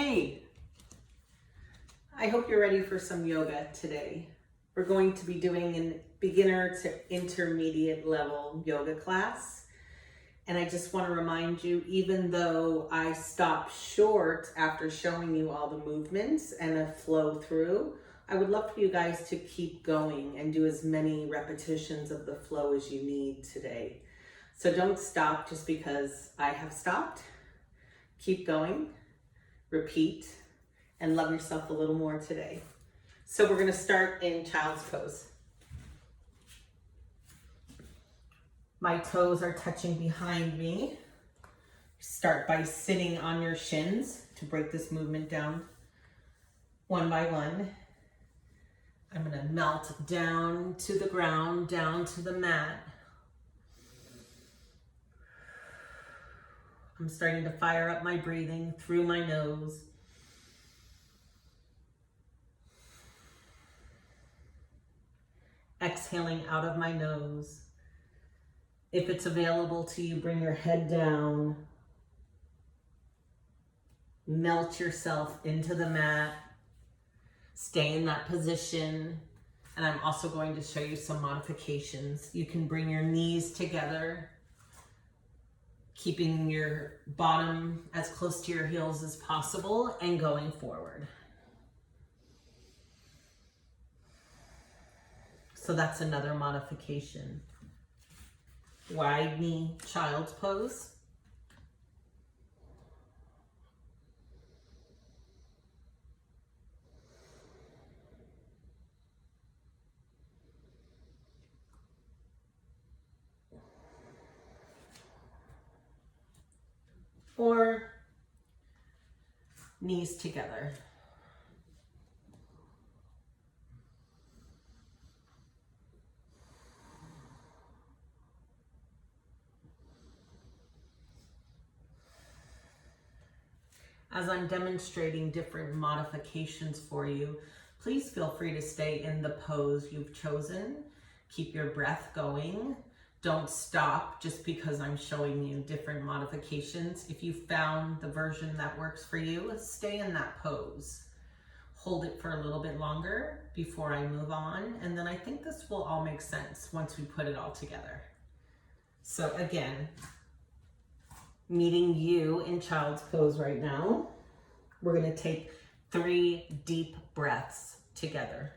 Hey, I hope you're ready for some yoga today. We're going to be doing a beginner to intermediate level yoga class. And I just want to remind you, even though I stopped short after showing you all the movements and a flow through, I would love for you guys to keep going and do as many repetitions of the flow as you need today. So don't stop just because I have stopped. Keep going, repeat, and love yourself a little more today. So we're going to start in child's pose. My toes are touching behind me. Start by sitting on your shins to break this movement down one by one. I'm going to melt down to the ground, down to the mat. I'm starting to fire up my breathing through my nose. Exhaling out of my nose. If it's available to you, bring your head down. Melt yourself into the mat. Stay in that position. And I'm also going to show you some modifications. You can bring your knees together, keeping your bottom as close to your heels as possible and going forward. So that's another modification. Wide knee child's pose. Or knees together. As I'm demonstrating different modifications for you, please feel free to stay in the pose you've chosen. Keep your breath going. Don't stop just because I'm showing you different modifications. If you found the version that works for you, stay in that pose. Hold it for a little bit longer before I move on, and then I think this will all make sense once we put it all together. So again, meeting you in child's pose right now. We're going to take 3 deep breaths together.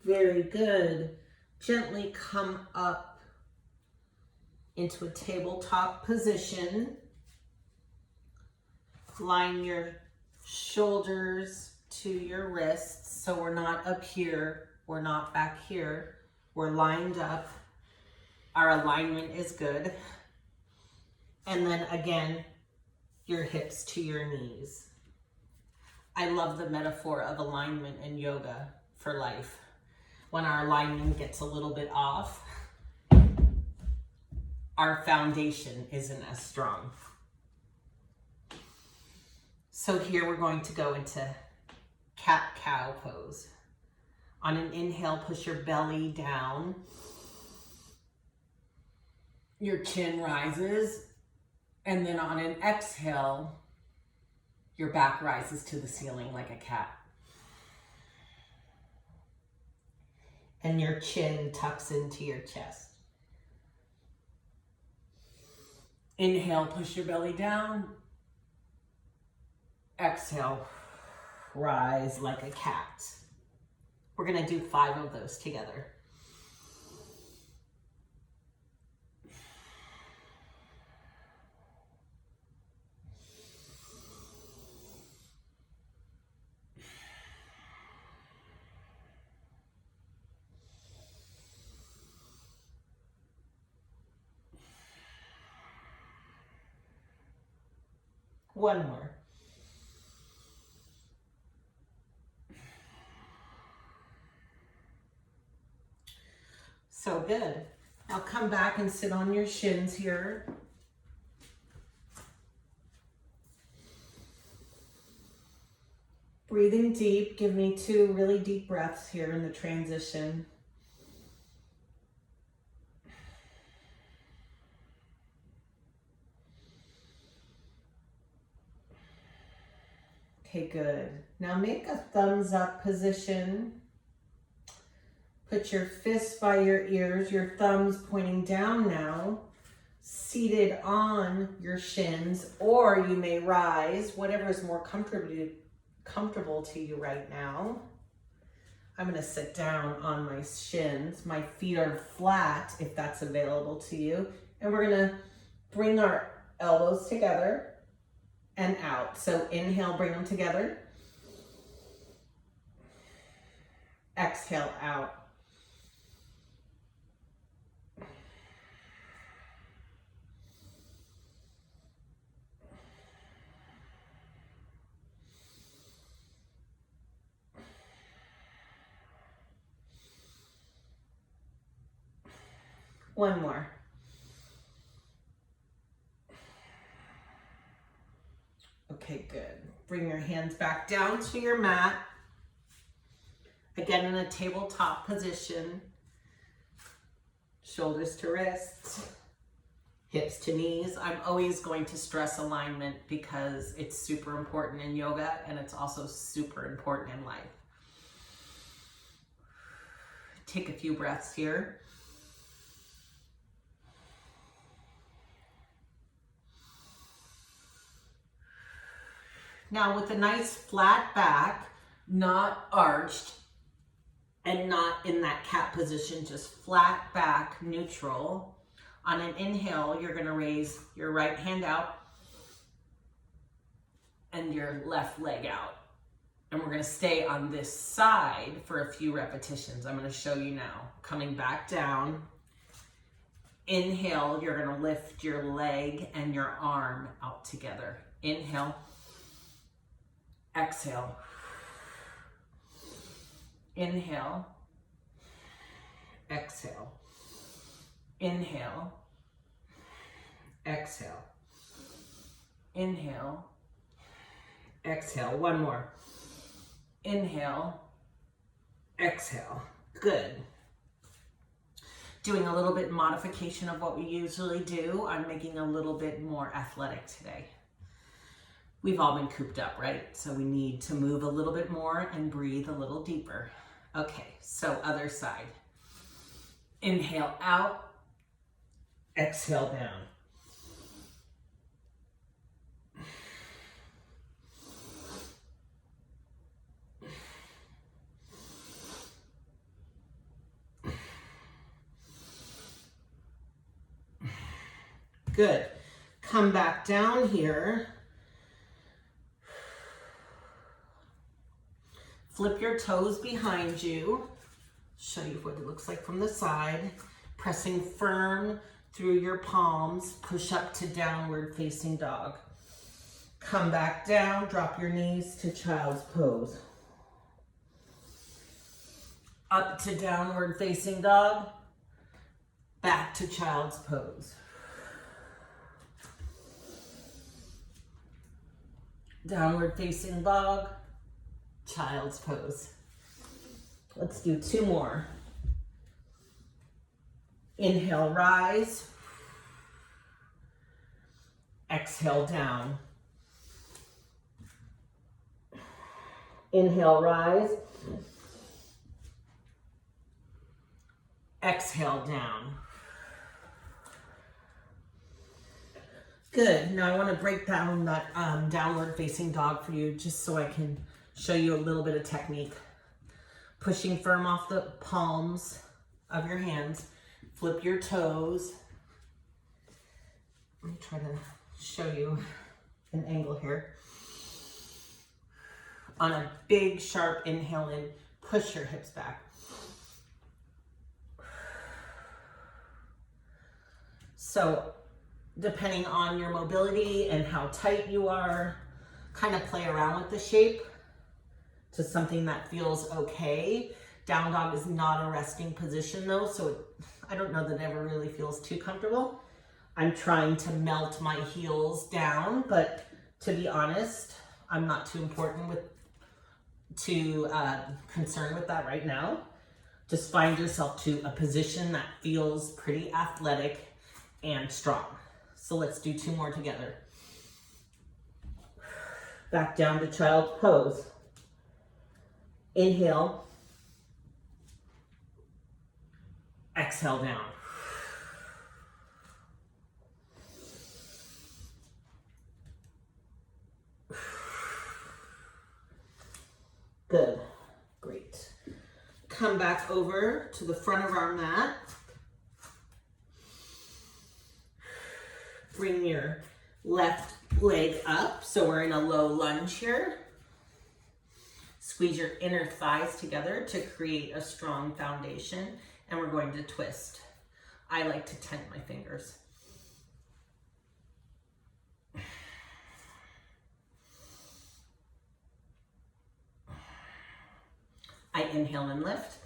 Very good. Gently come up into a tabletop position. Line your shoulders to your wrists. So we're not up here, we're not back here. We're lined up. Our alignment is good. And then again, your hips to your knees. I love the metaphor of alignment in yoga for life. When our alignment gets a little bit off, our foundation isn't as strong. So here we're going to go into cat-cow pose. On an inhale, push your belly down. Your chin rises. And then on an exhale, your back rises to the ceiling like a cat. And your chin tucks into your chest. Inhale, push your belly down. Exhale, rise like a cat. We're gonna do 5 of those together. One more. So good. Now come back and sit on your shins here. Breathing deep. Give me 2 really deep breaths here in the transition. Okay, good. Now make a thumbs up position. Put your fists by your ears, your thumbs pointing down now, seated on your shins, or you may rise, whatever is more comfortable to you right now. I'm gonna sit down on my shins. My feet are flat if that's available to you. And we're gonna bring our elbows together and out. So inhale, bring them together. Exhale, out. One more. Okay, good. Bring your hands back down to your mat. Again, in a tabletop position. Shoulders to wrists, hips to knees. I'm always going to stress alignment because it's super important in yoga and it's also super important in life. Take a few breaths here. Now with a nice flat back, not arched and not in that cat position, just flat back, neutral. On an inhale, you're gonna raise your right hand out and your left leg out. And we're gonna stay on this side for a few repetitions. I'm gonna show you now. Coming back down. Inhale, you're gonna lift your leg and your arm out together. Inhale. Exhale. Inhale. Exhale. Inhale. Exhale. Inhale. Exhale. One more. Inhale. Exhale. Good. Doing a little bit modification of what we usually do. I'm making a little bit more athletic today. We've all been cooped up, right? So we need to move a little bit more and breathe a little deeper. Okay, so other side. Inhale out, exhale down. Good. Come back down here. Flip your toes behind you. Show you what it looks like from the side. Pressing firm through your palms. Push up to downward facing dog. Come back down. Drop your knees to child's pose. Up to downward facing dog. Back to child's pose. Downward facing dog. Child's pose. Let's do 2 more. Inhale, rise. Exhale, down. Inhale, rise. Exhale, down. Good. Now I want to break down that downward facing dog for you just so I can show you a little bit of technique. Pushing firm off the palms of your hands. Flip your toes. Let me try to show you an angle here. On a big, sharp inhale in, push your hips back. So, depending on your mobility and how tight you are, kind of play around with the shape to something that feels okay. Down dog is not a resting position though, so I don't know that it ever really feels too comfortable. I'm trying to melt my heels down, but to be honest, I'm not too important with concerned with that right now. Just find yourself to a position that feels pretty athletic and strong. So let's do 2 more together. Back down to child's pose. Inhale. Exhale down. Good. Great. Come back over to the front of our mat. Bring your left leg up, so we're in a low lunge here. Squeeze your inner thighs together to create a strong foundation, and we're going to twist. I like to tent my fingers. I inhale and lift.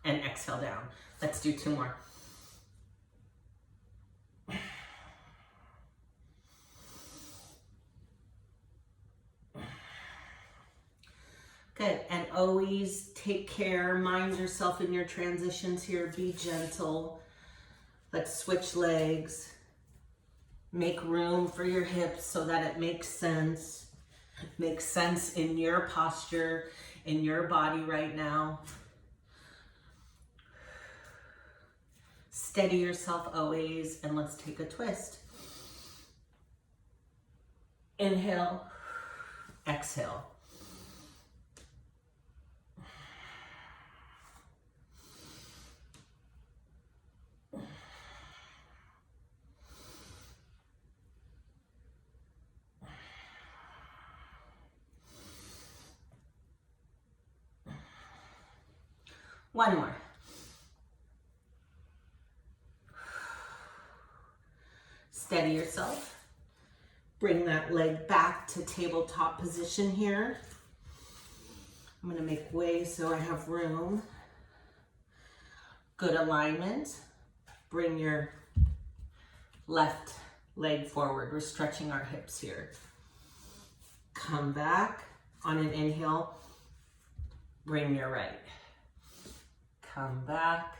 And exhale down. Let's do 2 more. Good, and always take care, mind yourself in your transitions here, be gentle. Let's switch legs. Make room for your hips so that it makes sense. Makes sense in your posture, in your body right now. Steady yourself always, and let's take a twist. Inhale, exhale. One more. Steady yourself. Bring that leg back to tabletop position here. I'm going to make way so I have room. Good alignment. Bring your left leg forward. We're stretching our hips here. Come back on an inhale. Bring your right. Come back.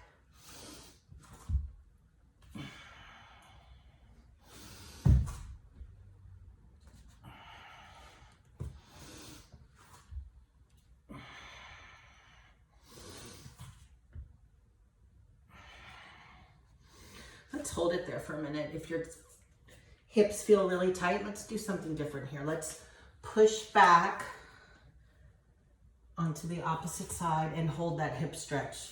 Let's hold it there for a minute. If your hips feel really tight, let's do something different here. Let's push back onto the opposite side and hold that hip stretch.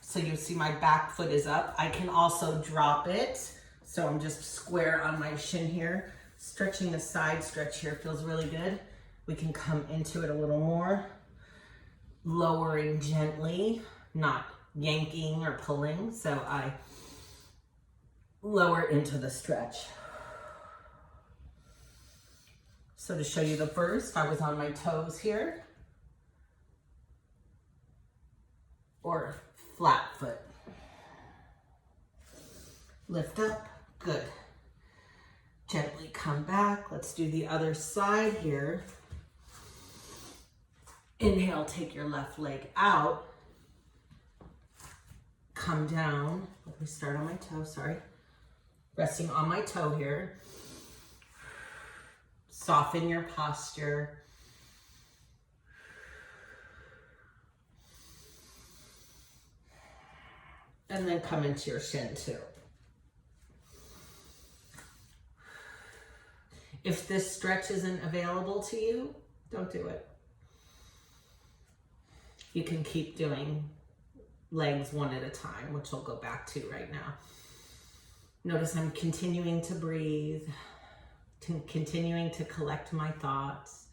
So you see my back foot is up. I can also drop it. So I'm just square on my shin here. Stretching the side stretch here feels really good. We can come into it a little more. Lowering gently, not yanking or pulling. So I lower into the stretch. So to show you the first, I was on my toes here. Or flat foot. Lift up, good. Gently come back. Let's do the other side here. Inhale, take your left leg out. Come down. Let me start on my toe, sorry. Resting on my toe here. Soften your posture. And then come into your shin too. If this stretch isn't available to you, don't do it. You can keep doing legs one at a time, which I'll go back to right now. Notice I'm continuing to breathe, continuing to collect my thoughts,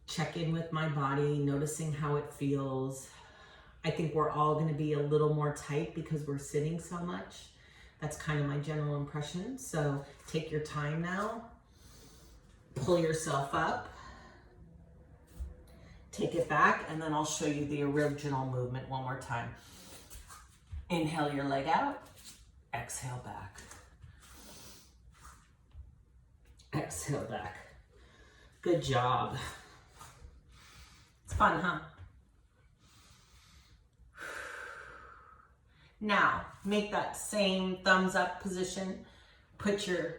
check in with my body, noticing how it feels. I think we're all going to be a little more tight because we're sitting so much. That's kind of my general impression. So take your time now. Pull yourself up. Take it back, and then I'll show you the original movement one more time. Inhale your leg out. Exhale back. Exhale back. Good job. It's fun, huh? Now, make that same thumbs up position. Put your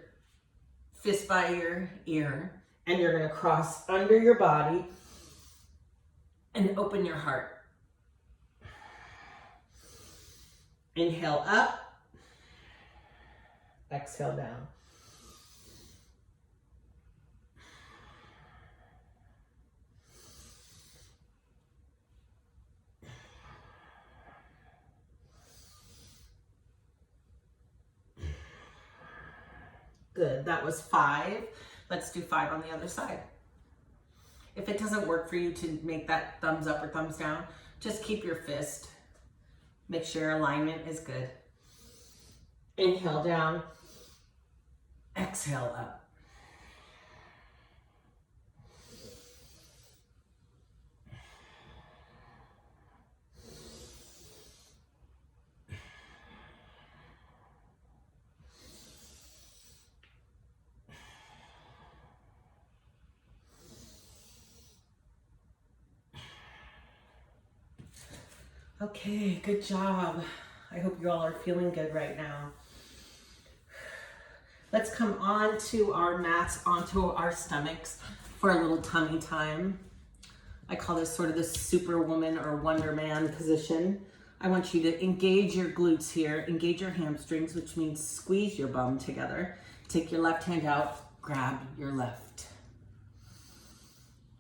fist by your ear, and you're gonna cross under your body and open your heart. Inhale up, exhale down. Good, that was 5. Let's do 5 on the other side. If it doesn't work for you to make that thumbs up or thumbs down, just keep your fist. Make sure your alignment is good. Inhale down, exhale up. Okay, good job. I hope you all are feeling good right now. Let's come onto our mats, onto our stomachs for a little tummy time. I call this sort of the Superwoman or Wonder Man position. I want you to engage your glutes here, engage your hamstrings, which means squeeze your bum together. Take your left hand out, grab your left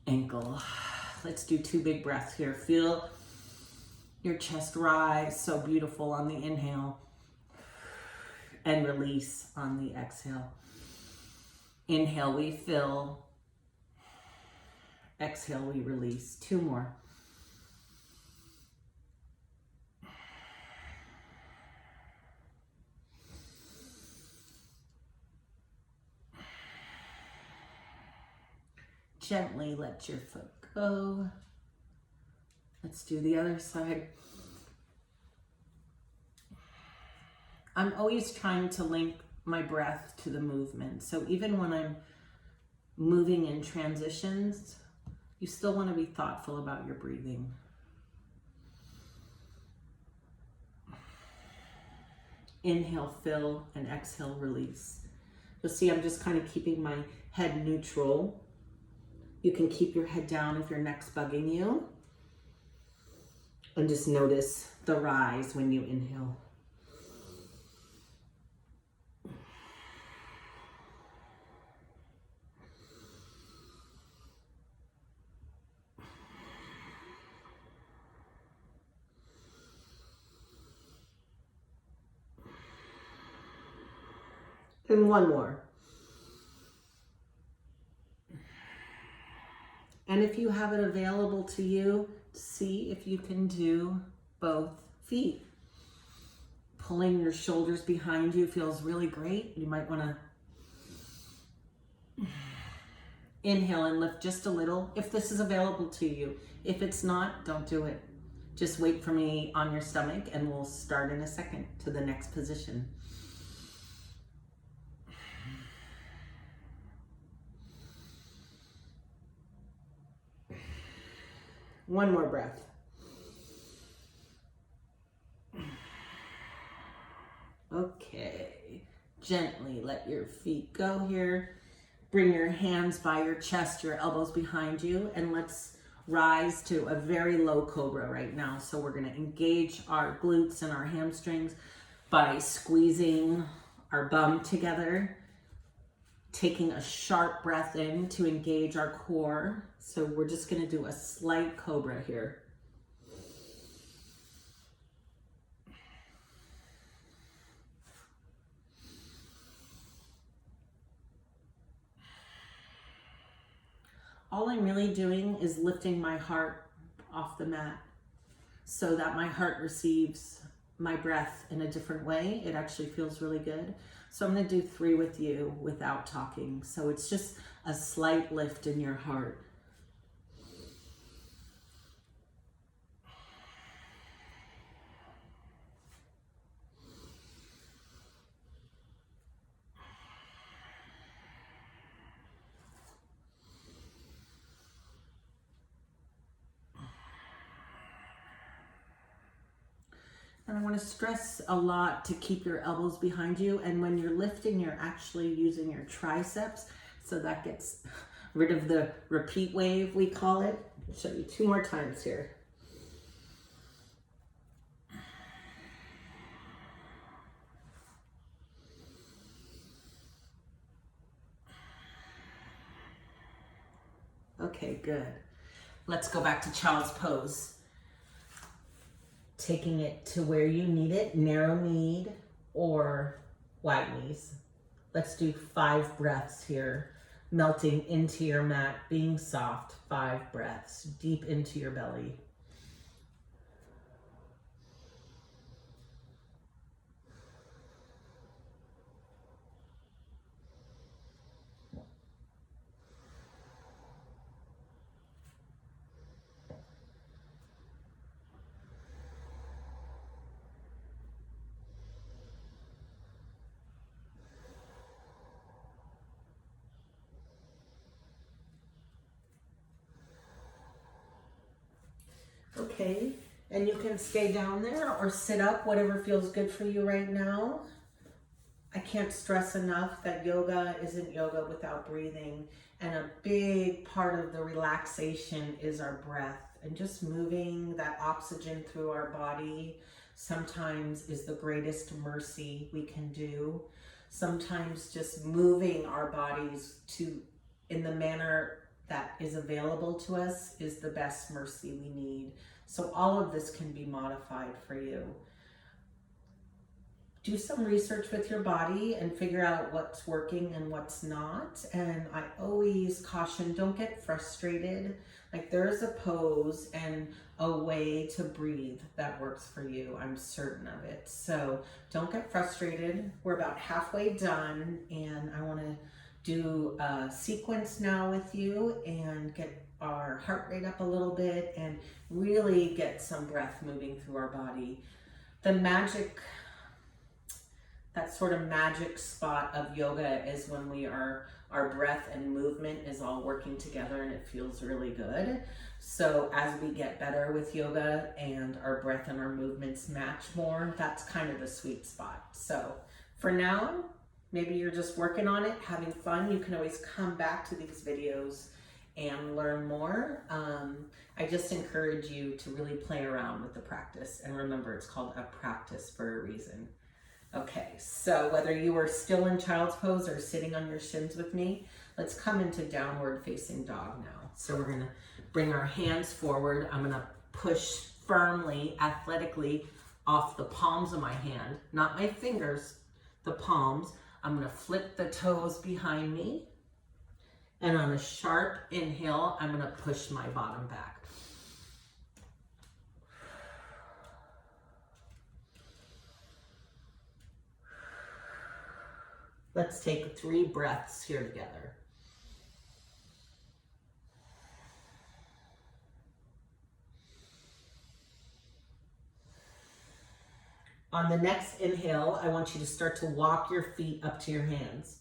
ankle. Let's do 2 big breaths here. Feel your chest rise, so beautiful on the inhale, and release on the exhale. Inhale, we fill. Exhale, we release. 2 more. Gently let your foot go. Let's do the other side. I'm always trying to link my breath to the movement. So even when I'm moving in transitions, you still want to be thoughtful about your breathing. Inhale, fill, and exhale, release. You'll see I'm just kind of keeping my head neutral. You can keep your head down if your neck's bugging you. And just notice the rise when you inhale. And 1 more. And if you have it available to you, see if you can do both feet. Pulling your shoulders behind you feels really great. You might want to inhale and lift just a little if this is available to you. If it's not, don't do it. Just wait for me on your stomach and we'll start in a second to the next position. One more breath. Okay, gently let your feet go here. Bring your hands by your chest, your elbows behind you, and let's rise to a very low cobra right now. So we're gonna engage our glutes and our hamstrings by squeezing our bum together, taking a sharp breath in to engage our core. So we're just gonna do a slight cobra here. All I'm really doing is lifting my heart off the mat so that my heart receives my breath in a different way. It actually feels really good. So I'm gonna do 3 with you without talking. So it's just a slight lift in your heart. And I want to stress a lot to keep your elbows behind you. And when you're lifting, you're actually using your triceps. So that gets rid of the repeat wave, we call it. I'll show you 2 more times here. Okay, good. Let's go back to child's pose. Taking it to where you need it, narrow kneed or wide knees. Let's do 5 breaths here. Melting into your mat, being soft. 5 breaths, deep into your belly. Okay, and you can stay down there or sit up, whatever feels good for you right now. I can't stress enough that yoga isn't yoga without breathing. And a big part of the relaxation is our breath and just moving that oxygen through our body sometimes is the greatest mercy we can do. Sometimes just moving our bodies in the manner that is available to us is the best mercy we need. So all of this can be modified for you. Do some research with your body and figure out what's working and what's not. And I always caution, don't get frustrated. Like there's a pose and a way to breathe that works for you. I'm certain of it. So don't get frustrated. We're about halfway done and I want to do a sequence now with you and get our heart rate up a little bit and really get some breath moving through our body. That sort of magic spot of yoga is when our breath and movement is all working together and it feels really good. So as we get better with yoga and our breath and our movements match more, that's kind of the sweet spot. So for now, maybe you're just working on it, having fun. You can always come back to these videos and learn more. I just encourage you to really play around with the practice. And remember, it's called a practice for a reason. Okay, so whether you are still in child's pose or sitting on your shins with me, let's come into downward facing dog now. So we're gonna bring our hands forward. I'm gonna push firmly, athletically off the palms of my hand, not my fingers, the palms. I'm gonna flip the toes behind me. And on a sharp inhale, I'm gonna push my bottom back. Let's take 3 breaths here together. On the next inhale, I want you to start to walk your feet up to your hands.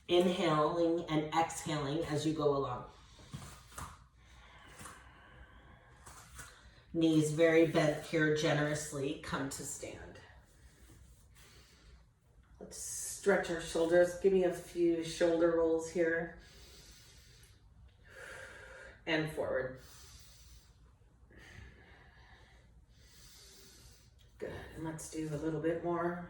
Inhaling and exhaling as you go along. Knees very bent here generously, come to stand. Let's stretch our shoulders. Give me a few shoulder rolls here. And forward. Good, and let's do a little bit more.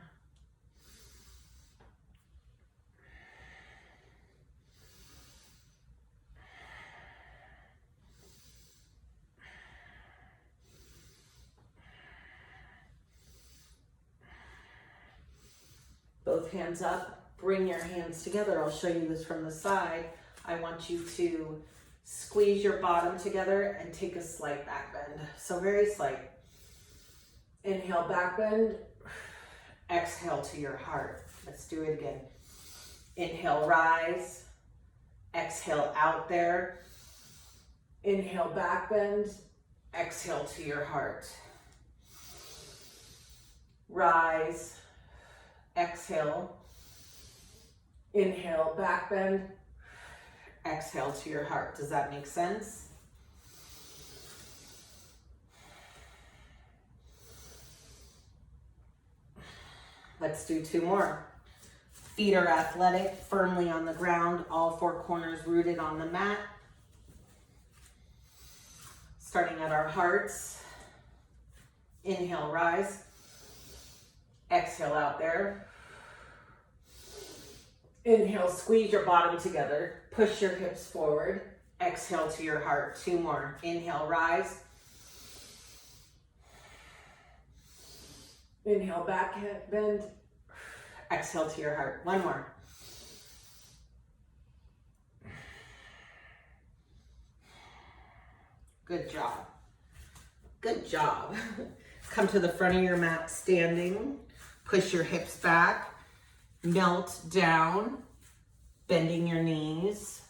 Both hands up, bring your hands together. I'll show you this from the side. I want you to squeeze your bottom together and take a slight back bend. So very slight. Inhale, back bend. Exhale to your heart. Let's do it again. Inhale, rise. Exhale out there. Inhale, back bend. Exhale to your heart. Rise. Exhale, inhale, back bend, exhale to your heart. Does that make sense? Let's do 2 more. Feet are athletic, firmly on the ground, all 4 corners rooted on the mat. Starting at our hearts. Inhale, rise. Exhale out there. Inhale, squeeze your bottom together. Push your hips forward. Exhale to your heart. 2 more. Inhale, rise. Inhale, back bend. Exhale to your heart. 1 more. Good job. Good job. Come to the front of your mat standing. Push your hips back. Melt down. Bending your knees.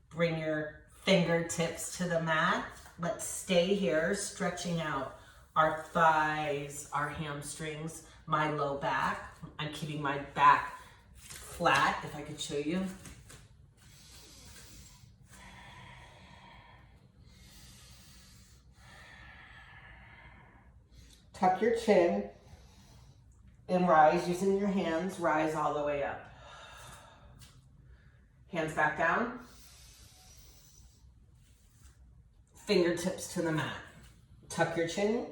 Bring your fingertips to the mat. Let's stay here, stretching out our thighs, our hamstrings, my low back. I'm keeping my back flat, if I could show you. Tuck your chin and rise using your hands. Rise all the way up. Hands back down. Fingertips to the mat. Tuck your chin.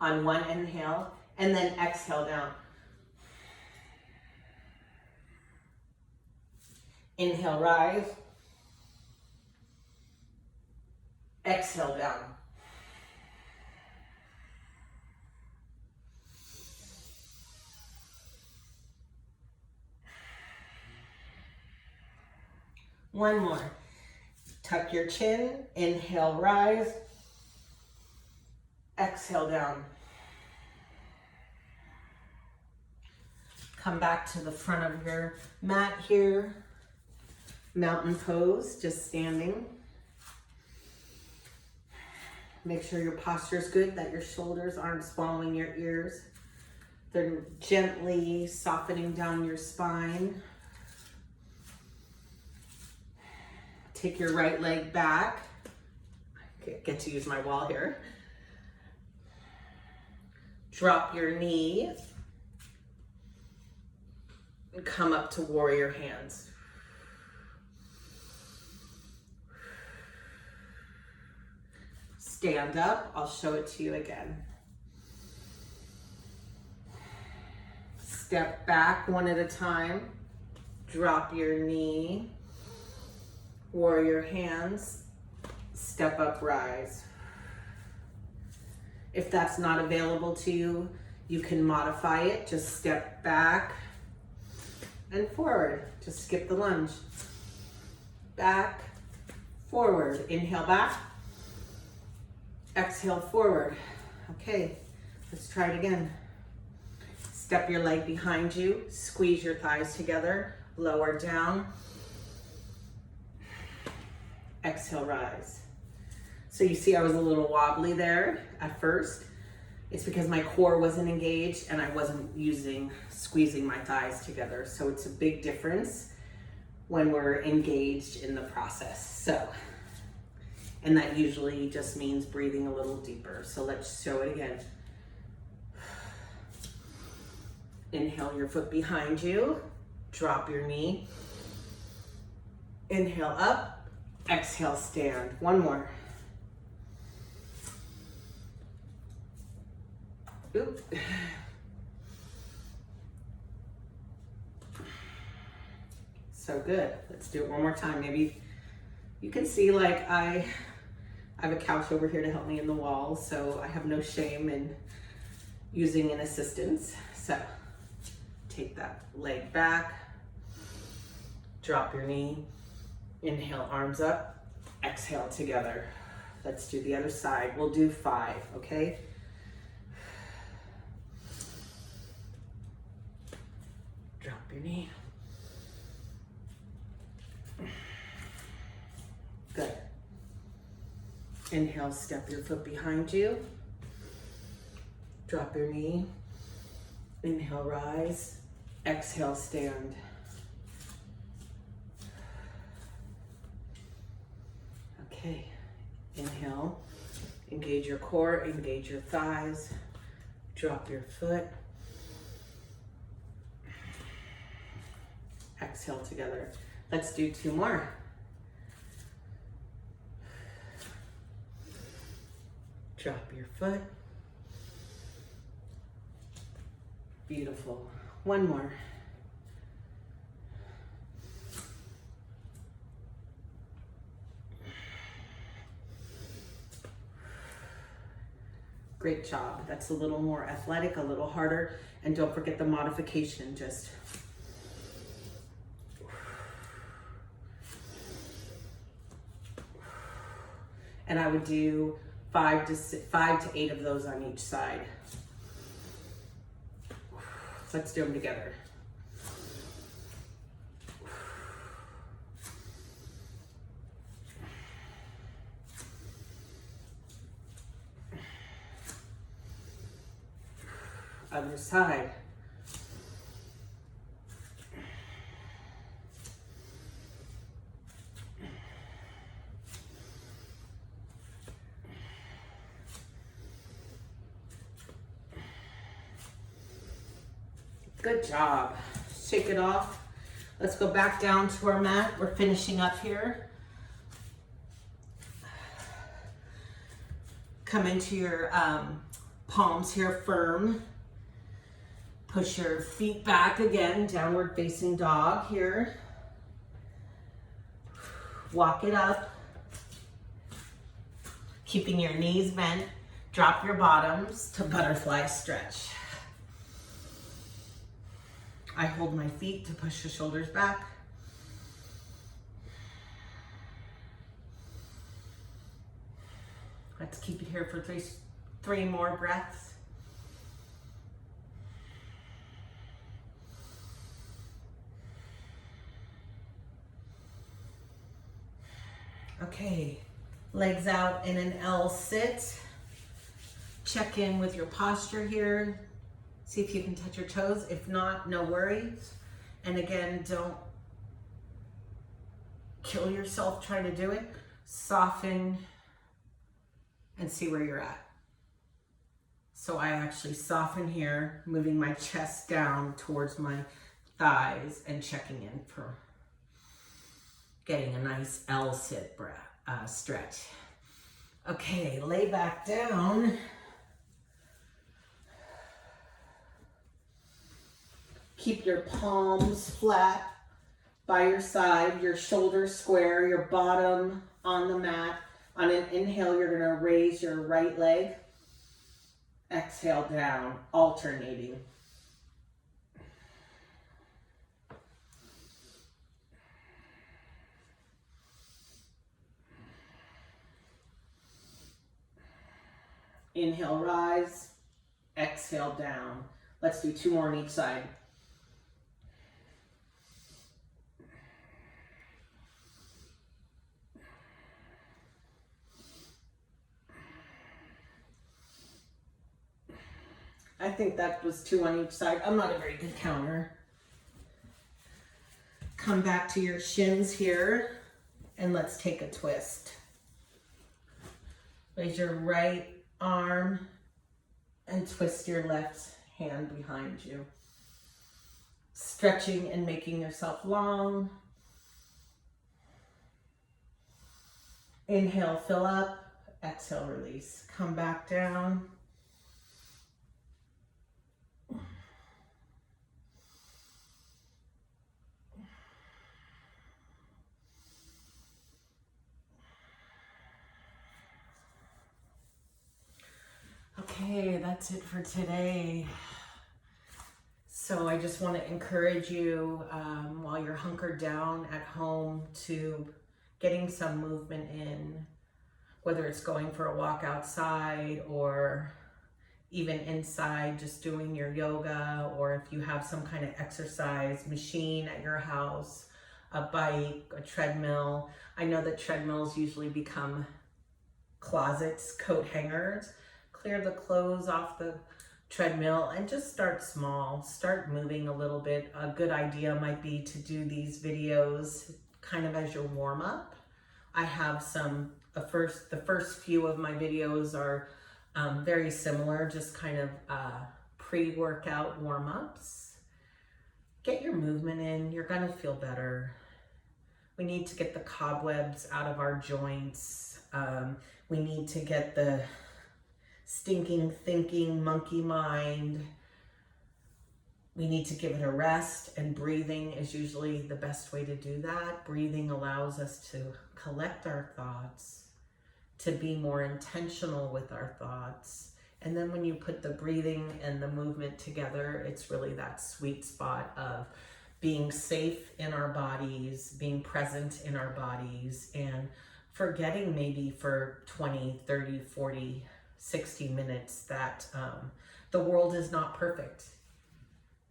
On one inhale, and then exhale down. Inhale, rise. Exhale down. One more. Tuck your chin, inhale, rise. Exhale down. Come back to the front of your mat here. Mountain pose, just standing. Make sure your posture is good, that your shoulders aren't swallowing your ears. They're gently softening down your spine. Take your right leg back. I get to use my wall here. Drop your knee. And come up to warrior hands. Stand up. I'll show it to you again. Step back one at a time. Drop your knee. Warrior hands. Step up, rise. If that's not available to you, you can modify it. Just step back and forward. Just skip the lunge. Back, forward. Inhale back. Exhale forward. Okay, let's try it again. Step your leg behind you. Squeeze your thighs together. Lower down. Exhale, rise. So you see I was a little wobbly there at first. It's because my core wasn't engaged and I wasn't squeezing my thighs together. So it's a big difference when we're engaged in the process. And that usually just means breathing a little deeper. So let's show it again. Inhale your foot behind you. Drop your knee. Inhale up. Exhale, stand. One more. Oop. So good. Let's do it one more time. Maybe you can see like I have a couch over here to help me in the wall, so I have no shame in using an assistance. So take that leg back, drop your knee, inhale, arms up, exhale together. Let's do the other side. We'll do 5, okay? Drop your knee. Good. Inhale, step your foot behind you. Drop your knee. Inhale, rise. Exhale, stand. Okay. Inhale. Engage your core, engage your thighs. Drop your foot. Exhale together. Let's do 2 more. Drop your foot. Beautiful. 1 more. Great job. That's a little more athletic, a little harder. And don't forget the modification. Just and I would do 5 to 8 of those on each side. Let's do them together. Other side. Good job. Shake it off. Let's go back down to our mat. We're finishing up here. Come into your palms here firm. Push your feet back again, downward facing dog here. Walk it up. Keeping your knees bent. Drop your bottoms to butterfly stretch. I hold my feet to push the shoulders back. Let's keep it here for three more breaths. Okay, legs out in an L sit. Check in with your posture here. See if you can touch your toes. If not, no worries. And again, don't kill yourself trying to do it. Soften and see where you're at. So I actually soften here, moving my chest down towards my thighs and checking in for getting a nice L sit stretch. Okay, lay back down. Keep your palms flat by your side, your shoulders square, your bottom on the mat. On an inhale, you're gonna raise your right leg. Exhale down, alternating. Inhale, rise. Exhale, down. Let's do 2 more on each side. I think that was 2 on each side. I'm not a very good counter. Come back to your shins here and let's take a twist. Raise your right arm and twist your left hand behind you. Stretching and making yourself long. Inhale, fill up. Exhale, release. Come back down. Okay, that's it for today. So I just want to encourage you while you're hunkered down at home to getting some movement in, whether it's going for a walk outside or even inside, just doing your yoga, or if you have some kind of exercise machine at your house, a bike, a treadmill. I know that treadmills usually become closets, coat hangers. Clear the clothes off the treadmill and just start small. Start moving a little bit. A good idea might be to do these videos kind of as your warm up. I have some, the first few of my videos are very similar, just kind of pre-workout warm-ups. Get your movement in, you're gonna feel better. We need to get the cobwebs out of our joints. We need to get the stinking thinking monkey mind. We need to give it a rest, and breathing is usually the best way to do that. Breathing allows us to collect our thoughts, to be more intentional with our thoughts. And then when you put the breathing and the movement together, it's really that sweet spot of being safe in our bodies, being present in our bodies, and forgetting maybe for 20, 30, 40, 60 minutes that the world is not perfect.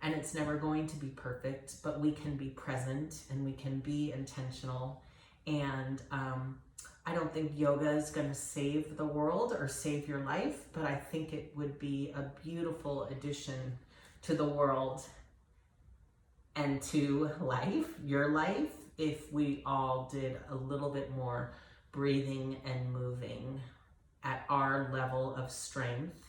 And it's never going to be perfect, but we can be present and we can be intentional. And I don't think yoga is going to save the world or save your life, but I think it would be a beautiful addition to the world and to life, your life, if we all did a little bit more breathing and moving at our level of strength.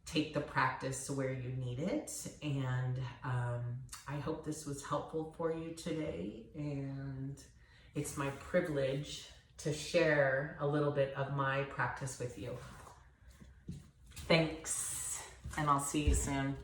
Take the practice where you need it, and I hope this was helpful for you today, and it's my privilege to share a little bit of my practice with you. Thanks, and I'll see you soon.